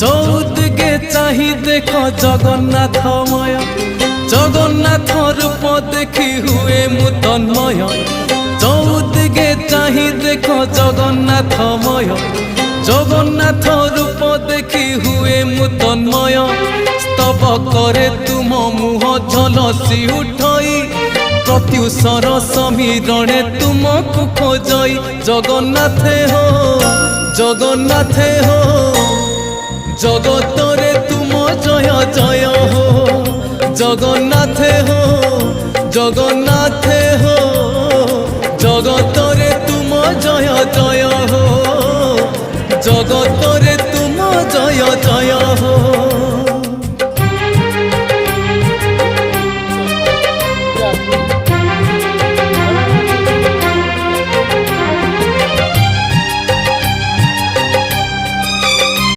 চৌদিকে চাহি দেখ জগন্নাথময়, জগন্নাথ রূপ দেখি হুয়ে মু তন্ময়। চৌদিকে চাহি দেখ জগন্নাথময়, জগন্নাথ রূপ দেখি হুয়ে মু তন্ময়। স্তব করে তুম মুহ ঝলসি উঠই, প্রত্যুষর সমীরণে তুমকু খোঁজই। জগন্নাথে হো, জগন্নাথে হো, জগতরে তুম জয় জয় হো। জগন্নাথে হো, জগন্নাথে হো, জগত